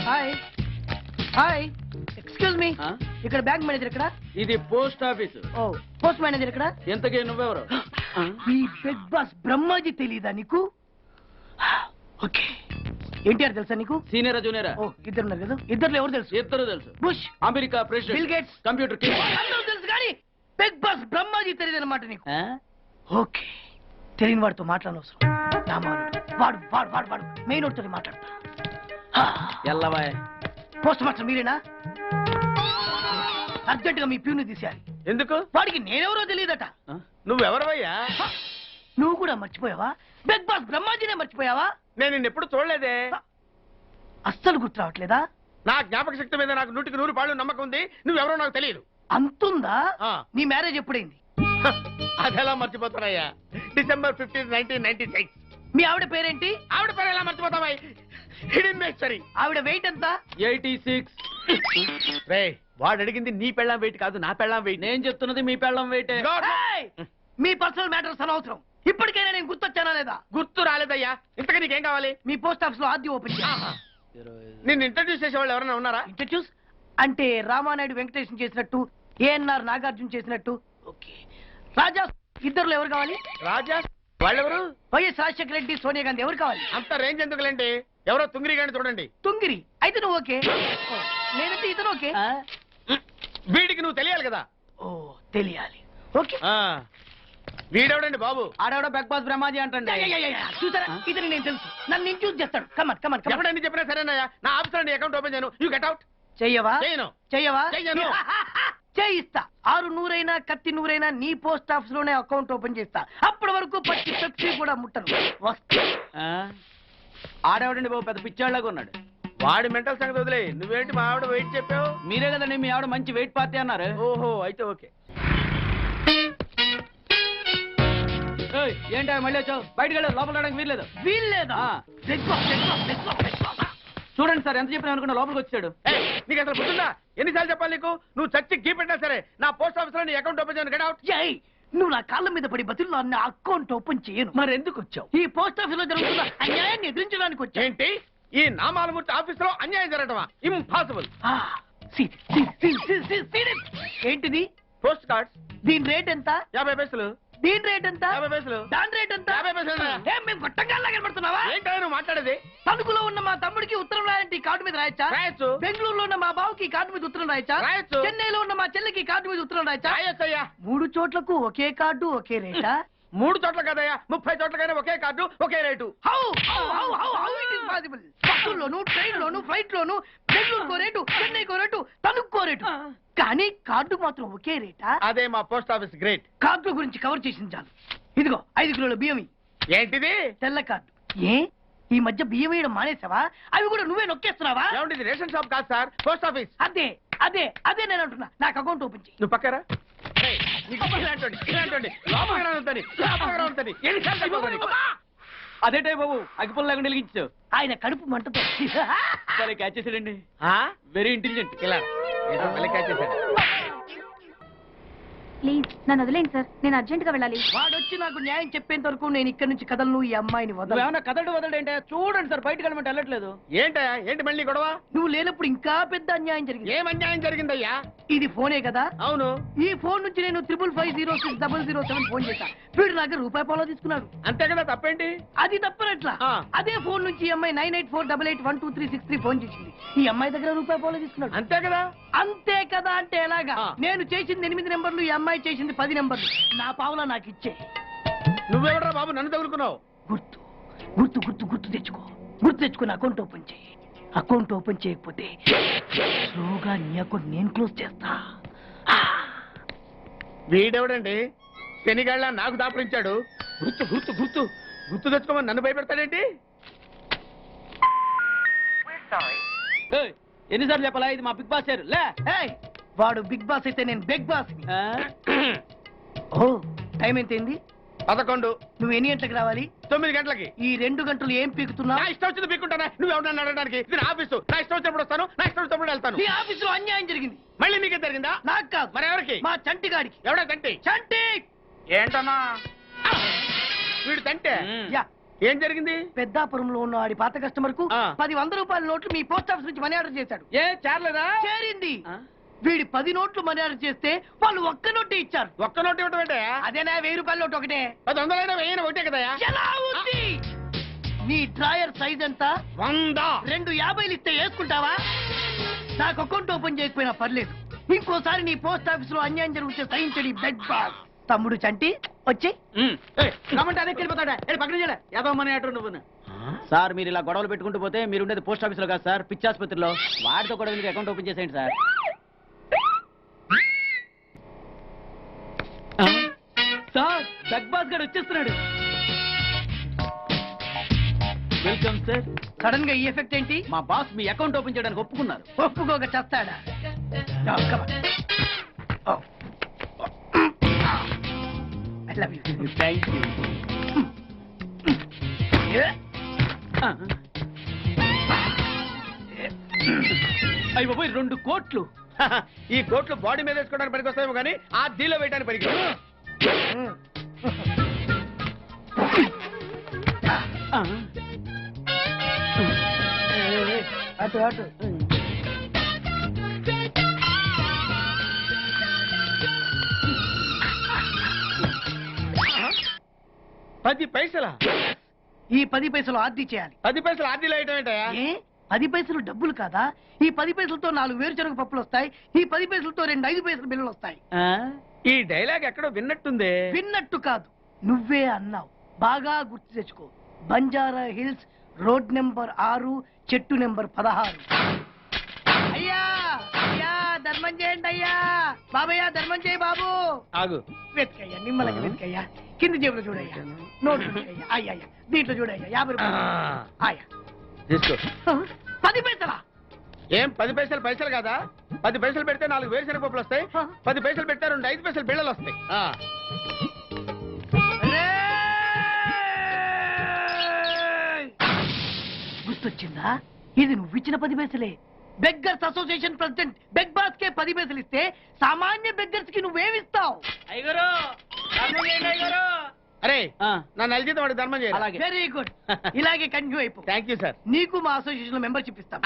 Hi hi excuse me ఇక్కడ bank manager ఇక్కడ ఇది పోస్ట్ ఆఫీస్. ఓ పోస్ట్ మేనేజర్ ఇక్కడ ఎంతకీ నువ్వెవరు? ఈ బిగ్ బాస్ బ్రహ్మాజీ తెలీదా నీకు? ఓకే ఎన్టీఆర్ తెలుసా నీకు? సీనియరా జూనియరా? ఓ ఇద్దరు ఉన్నారు కదా, ఇద్దరు ఎవరు తెలుసు? ఇద్దరు తెలుసు. Bush, America president, bill gates, computer king. అందరూ తెలుసు కానీ బిగ్ బాస్ బ్రహ్మాజీ తెలియదు అనమాట నీకు. ఓకే తెలియని వాడితో మాట్లాడనవసరం. నా మానుడు వాడు వాడు వాడు వాడు మెయిన్ వాడితో మాట్లాడతా. ఎల్లవాయ్ పోస్ట్ మాస్టర్ మీరేనా? అర్జెంట్ గా మీ ప్యూని తీసేయాలి. ఎందుకు? వాడికి నేనెవరో తెలియదట. నువ్వెవరవయ్యా? నువ్వు కూడా మర్చిపోయావా? బిగ్ బాస్ బ్రహ్మాజీనే మర్చిపోయావా? నేను నిన్నెప్పుడు చూడలేదే. అస్సలు గుర్తు రావట్లేదా? నా జ్ఞాపక శక్తి మీద నాకు 100% నమ్మకం ఉంది. నువ్వెవరో నాకు తెలియదు. అంతుందా? ఆ. నీ మ్యారేజ్ ఎప్పుడైంది? అదెలా మర్చిపోతానయ్యా? December 15, 1996. మీ ఆవిడ పేరేంటి? ఆవిడ పేరు ఎలా మర్చిపోతావా? హిడెన్మేశ్వరి. ఆవిడ వెయిట్ ఎంత? 86. రే వాడు అడిగింది నీ పెళ్ళాం వెయిట్ కాదు, నా పెళ్ళాం వెయిట్. నేను చెప్తున్నది మీ పెళ్ళం వెయిటే. ఏయ్! మీ పర్సనల్ మ్యాటర్స్ అనవసరం. ఇప్పటికైనా నేను గుర్తొచ్చానా లేదా? గుర్తు రాలేదయ్యా. ఇంతగా నీకేం కావాలి? మీ పోస్ట్ ఆఫీస్ లో ఆద్యం ఓపెన్ ఆహా. నిన్ను ఇంట్రడ్యూస్ చేసే వాళ్ళు ఎవరైనా ఉన్నారా? ఇంట్రడ్యూస్ అంటే రామానాయుడు వెంకటేశం చేసినట్టు, ఏఎన్ఆర్ నాగార్జున చేసినట్టు. ఓకే రాజా ఇద్దరులో ఎవరు కావాలి? రాజా వాళ్ళెవరు? వైఎస్ రాజశేఖర రెడ్డి, సోనియా గాంధీ ఎవరు కావాలి? అంత రేంజ్ ఎందుకులేండి, ఎవరో తుంగిరి గాని చూడండి. తుంగిరి అయితే నువ్వు ఓకే, నేనంటే ఇతను ఓకే. వీడికి నువ్వు తెలియాలి కదా. ఓ తెలియాలి. ఓకే వీడెవడండి బాబు? ఆడవిడ బిగ్ బాస్ బ్రహ్మాజీ అంటండి. చూసారా ఇతను నేను తెలుసు, నన్ను ఇంట్రడ్యూస్ చేస్తాడు. Come on come on come on. ఎవడని చెప్పినా సరేనయ్యా. నా ఆఫీస్ అకౌంట్ ఓపెన్ చేయను. You get out. చెయ్యవా? చేయను. చెయ్యవా? చెయ్యను. చేయిస్తా. 600 కత్తి 100 నీ పోస్ట్ ఆఫీస్ లోనే అకౌంట్ ఓపెన్ చేస్తా. అప్పటి వరకు పచ్చి పెప్సీ కూడా ముట్టను. వస్తా. ఆడవిడండి బాబు పెద్ద పిచ్చాళ్ళగా ఉన్నాడు. వాడి మెంటల్ సంగతి వదిలే. నువ్వేంటి మా ఆవిడ వెయిట్ చెప్పావు? మీరే కదండి మీ ఆవిడ మంచి వెయిట్ పార్టీ అన్నారు. ఓహో అయితే ఓకే. ఏంటి మళ్ళీ వచ్చావు? బయటకు వెళ్ళదు, లోపల రావడానికి వీల్లేదు. వీల్లేదా? చూడండి సార్, ఎంత చెప్పినా అనుకున్నా లోపలికి వచ్చాడు. నీకు అసలు గుర్తుందా? ఎన్నిసార్లు చెప్పాలి నీకు? నువ్వు చచ్చి గీ పెట్టినా సరే నా పోస్ట్ ఆఫీస్ లో నీ అకౌంట్ ఓపెన్ చేయను. Get out. నువ్వు నా కాళ్ళ మీద పడి బతుల్లో నా అకౌంట్ ఓపెన్ చేయను. మరి ఎందుకు వచ్చావు? ఈ పోస్ట్ ఆఫీస్ లో జరుగుతున్న అన్యాయాన్ని ఎదిరించడానికి వచ్చా. ఏంటి ఈ నామాలమూర్తి ఆఫీస్ లో అన్యాయం జరగటమా? ఇంపాసిబుల్. ఏంటిది? Post cards. దీని రేట్ ఎంత? 50 పైసలు. దీని రేట్ ఎంత? 50 పైసలు. దాని రేట్ ఎంత? 50 పైసలు. ఏం మేము గొట్టంగాల్లా కనబడుతున్నావా? ఏంటో నువ్వు మాట్లాడేది? తణుకులో ఉన్న మా తమ్ముడికి ఉత్తరం రాయంటే కార్డు మీద రాయచ్చా? రాయొచ్చు. బెంగళూరులో ఉన్న మా బావుకి కార్డు మీద ఉత్తరం రాయచ్చా? రాయొచ్చు. చెన్నైలో ఉన్న మా చెల్లికి కార్డు మీద ఉత్తరం రాయచ్చా? రాయొచ్చయ్యా. 3 చోట్లకు ఒకే కార్డు ఒకే రేటా? 3 చోట్ల కదయ్యా, 30 చోట్లకైనా ఒకే కార్డు ఒకే రేటు. బస్సుల్లోను, ట్రైన్ లోను, ఫ్లైట్ లోను బెంగళూరుకో రేటు, చెన్నైకో రేటు, తణుక్కో రేటు, కానీ కార్డు మాత్రం ఒకే రేటా? అదే మా పోస్ట్ ఆఫీస్ గ్రేట్. కార్డు గురించి కవర్ చేసింది చాలు. ఇదిగో 5 కిలోల బియ్యం. ఏంటిది? తెల్ల కార్డు. ఏ ఈ మధ్య బియ్యం వేయడం మానేసావా? అవి కూడా నువ్వే నొక్కేస్తున్నావా? ఏమండి ఇది రేషన్ షాప్ కాదు సార్, పోస్ట్ ఆఫీస్. అదే అదే అదే నేను అంటున్నా. నాకు అకౌంట్ ఓపెన్ చేయి. నువ్వు పక్కరా. అదేటే బాబు అగ్గిపుల్ల లేకుండా వెలిగించావు. ఆయన కడుపు మంటతో సరే క్యాచ్ చేసాడండి. Very intelligent. ఇలా మళ్ళీ క్యాచ్ చేశాడు. ప్లీజ్ నన్ను వదిలేండి సార్, నేను అర్జెంట్ గా వెళ్ళాలి. వాడొచ్చి నాకు న్యాయం చెప్పేంత వరకు నేను ఇక్కడ నుంచి కదలను. ఈ అమ్మాయిని వదలను. ఏమన్నా కదడు వదలంటే చూడండి సార్, బయటకు వెళ్ళమంటే వెళ్ళట్లేదు. ఏంటయ్యా ఏంటి మళ్ళీ గొడవ? నువ్వు లేనప్పుడు ఇంకా పెద్ద అన్యాయం జరిగింది. ఏం అన్యాయం జరిగిందయ్యా? ఇది ఫోనే కదా? అవును. ఈ ఫోన్ నుంచి నేను 555060007 ఫోన్ చేశా. వీడు నాకు ₹1 తీసుకున్నాడు. అంతే కదా, తప్పేంటి? అది తప్పనట్లా. అదే ఫోన్ నుంచి ఈ అమ్మాయి 984888123363 ఫోన్ చేసింది. ఈ అమ్మాయి దగ్గర ₹1 తీసుకున్నాడు. అంతే కదా. అంతే కదా అంటే ఎలాగా? నేను చేసింది 8 నెంబర్లు, ఈ అమ్మాయి చేసింది 10 నెంబర్లు. నా పావులా నాకు ఇచ్చే. నువ్వెవడరా బాబు నన్ను తగులుకున్నావు? గుర్తు గుర్తు గుర్తు గుర్తు తెచ్చుకో. గుర్తు తెచ్చుకుని అకౌంట్ ఓపెన్ చేయి. అకౌంట్ ఓపెన్ చేయకపోతే స్లోగా నీ అకౌంట్ నేను క్లోజ్ చేస్తా. వీడెవడండి శనిగాళ్ళ నాకు దాపరించాడు? గుర్తు గుర్తు గుర్తు గుర్తు తెచ్చుకోమని నన్ను భయపెడతాడేంటి? ఎన్నిసార్లు చెప్పాలా, ఇది మా బిగ్ బాస్ సార్. లే వాడు బిగ్ బాస్ అయితే నేను బిగ్ బాస్. ఓ టైం ఎంతైంది? 11. నువ్వు ఎన్ని గంటలకు రావాలి? 9 గంటలకి. ఈ 2 గంటలు ఏం పీకుతున్నావు? నా ఇష్టం వచ్చింది పీక్కుంటానా? నువ్వు ఎవరన్నా అడగడానికి? ఇది నా ఆఫీసు. నా ఇష్టం వచ్చినప్పుడు వస్తాను, నా ఇష్టం వచ్చినప్పుడు వెళ్తాను. నీ ఆఫీసులో అన్యాయం జరిగింది. మళ్ళీ నీకే జరిగిందా? నాకు కాదు. మరి ఎవరికి? మా చంటి గాడికి. ఎవడా తంటి? చంటి ఏంటన్నా వీడు తంటే? యా ఏం జరిగింది? పెద్దాపురంలో ఉన్న వాడి పాత కస్టమర్ కు ఆ. 100 రూపాయల నోట్లు మీ పోస్ట్ ఆఫీస్ నుంచి మనీ ఆర్డర్ చేశాడు. ఏ చేరలేదా? చేరింది. వీడి 10 నోట్లు మనీ ఆర్డర్ చేస్తే వాళ్ళు ఒక్క నోటు ఇచ్చారు. ఒక్క నోటు ఇవ్వటం ఏంటే? అదేనా 1000 రూపాయల నోటు ఒకటే. 100 వెయ్యి ఒకటే కదా? ఎలా ఉంది? నీ డ్రాయర్ సైజ్ ఎంత? 100. 2 50 ఇస్తే వేసుకుంటావా? నాకు అకౌంట్ ఓపెన్ చేయకపోయినా పర్లేదు. ఇంకోసారి నీ పోస్ట్ ఆఫీస్ లో అన్యాయం జరిగితే సహించడి బెడ్ బాస్. తమ్ముడు చంటి వచ్చి రమ్మంటే అదే వెళ్ళిపోతాడా పక్కన చేయలే యాదవ మనీ ఆర్డర్ నువ్వు. సార్ మీరు ఇలా గొడవలు పెట్టుకుంటూ పోతే మీరు ఉండేది పోస్ట్ ఆఫీస్ లో కాదు సార్, పిచ్చి ఆసుపత్రిలో. వాడితో కూడా మీకు అకౌంట్ ఓపెన్ చేసేయండి సార్. సార్ బిగ్ బాస్ గారు వచ్చేస్తున్నాడు. Welcome sir. సడన్ గా ఈ ఎఫెక్ట్ ఏంటి? మా బాస్ మీ అకౌంట్ ఓపెన్ చేయడానికి ఒప్పుకున్నారు. ఒప్పుకోక చేస్తాడా? I love you. Thank you. అయ్యి బాబోయ్ 2 కోట్లు. ఈ కోట్లు బాడీ మీద వేసుకోవడానికి పనికొస్తాయేమో కానీ ఆ దీలో వేయడానికి పనికి. అటు అటు. పది పైసలా? ఈ 10 పైసలు ఆర్డీ చేయాలి. 10 పైసలు ఆర్డీలో వేయటం ఏంటయా? ఏ 10 పైసలు డబ్బులు కాదా? ఈ 10 పైసలతో 4 వేరుశనగ పప్పులు వస్తాయి. ఈ 10 పైసలతో 2 5 పైసలు బిల్లులు వస్తాయి. ఈ డైలాగ్ ఎక్కడో విన్నట్టుంది. విన్నట్టు కాదు, నువ్వే అన్నావు. బాగా గుర్తు తెచ్చుకో. బంజారా హిల్స్, రోడ్ నెంబర్ 6, చెట్టు నెంబర్ 16. అయ్యా అయ్యా ధర్మం చేయండి అయ్యా. బాబయ్యా ధర్మం చేయి బాబు. ఆగు. వెతికయ్యా, నిమ్మలంగా వెతికయ్యా. కింది జేబులో చూడయ్యా. నోట్ చూడయ్యా. అయ్యా దీంట్లో చూడయ్యా. 50 రూపాయలు. అయ్యా తీసుకో. 10 పైసలా? ఏం 10 పైసలు పైసలు కాదా? 10 పైసలు పెడితే 4 వేరుశనగ పప్పులు వస్తాయి. 10 పైసలు పెడితే 2 5 పైసలు బిళ్ళలు వస్తాయి. గుర్తొచ్చిందా? ఇది నువ్వు ఇచ్చిన 10 పైసలే. Beggars association president Bigg Boss కే 10 పైసలు ఇస్తే సామాన్య బెగ్గర్స్ కి నువ్వేమిస్తావు? అరే ఆ. నా నెల జీతం వాడికి ధర్మం చేయాలి. అలాగే. Very good. ఇలాగే కంటిన్యూ అయిపో. Thank you sir. నీకు మా అసోసియేషన్ లో మెంబర్షిప్ ఇస్తాం.